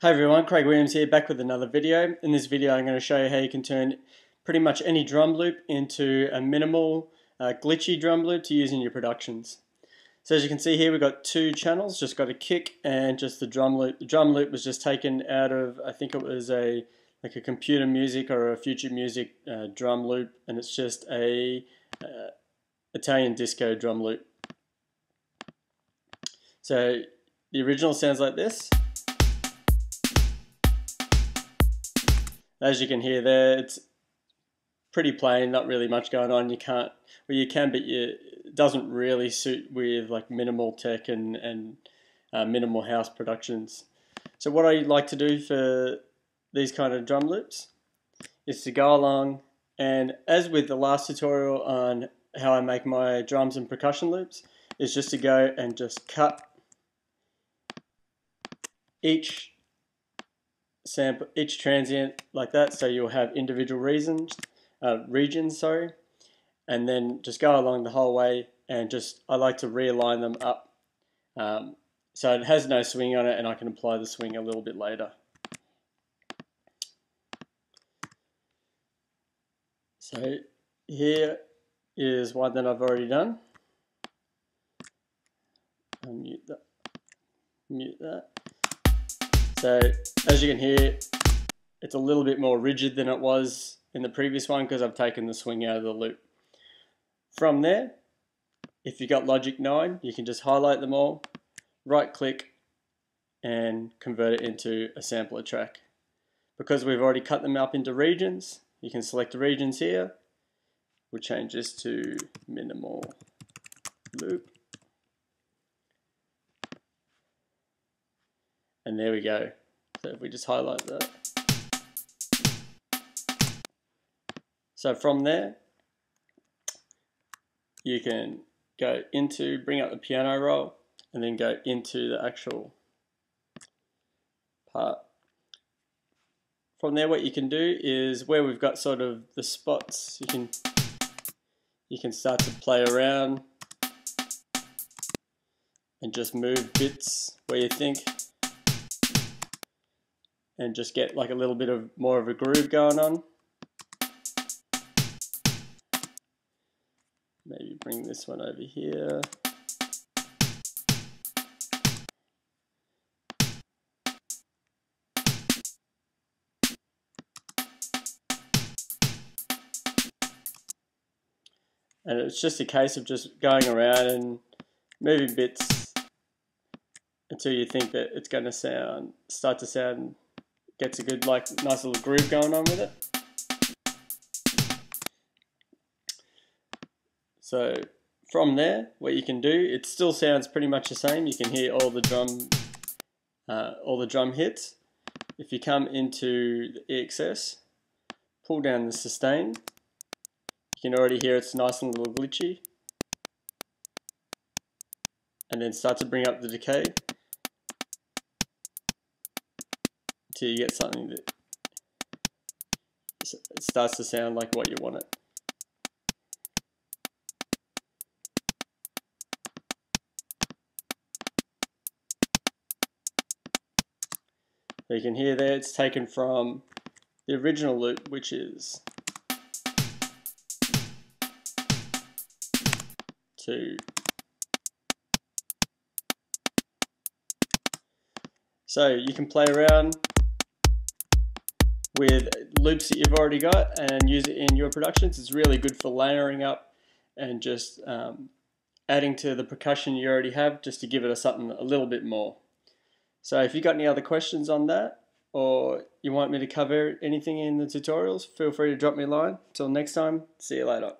Hi everyone, Craig Williams here, back with another video. In this video I'm going to show you how you can turn pretty much any drum loop into a minimal, glitchy drum loop to use in your productions. So as you can see here, we've got two channels, just got a kick and just the drum loop. The drum loop was just taken out of, I think it was like a computer music or a future music drum loop, and it's just a Italian disco drum loop. So the original sounds like this. As you can hear there, it's pretty plain, not really much going on. You can't, well you can, but it doesn't really suit with like minimal tech and minimal house productions. So what I like to do for these kind of drum loops is to go along, and as with the last tutorial on how I make my drums and percussion loops, is just to go and just cut each sample, each transient like that, so you'll have individual regions, and then just go along the whole way, and just I like to realign them up so it has no swing on it, and I can apply the swing a little bit later. So here is one that I've already done. I'll mute that. So as you can hear, it's a little bit more rigid than it was in the previous one because I've taken the swing out of the loop. From there, if you've got Logic 9, you can just highlight them all, right click and convert it into a sampler track. Because we've already cut them up into regions, you can select the regions here. We'll change this to minimal loop. And there we go. So if we just highlight that. So from there, you can go into, bring up the piano roll, and then go into the actual part. From there, what you can do is where we've got sort of the spots, you can start to play around and just move bits where you think, and just get like a little bit of more of a groove going on. Maybe bring this one over here. And it's just a case of just going around and moving bits until you think that it's going to start to sound, gets a good, like, nice little groove going on with it. So from there, what you can do, it still sounds pretty much the same. You can hear all the drum hits. If you come into the EXS, pull down the sustain, you can already hear it's nice and a little glitchy. And then start to bring up the decay until you get something that it starts to sound like what you want it. So you can hear there it's taken from the original loop, which is 2. So you can play around with loops that you've already got and use it in your productions. It's really good for layering up and just adding to the percussion you already have, just to give it something a little bit more. So if you've got any other questions on that, or you want me to cover anything in the tutorials, feel free to drop me a line. Until next time, see you later.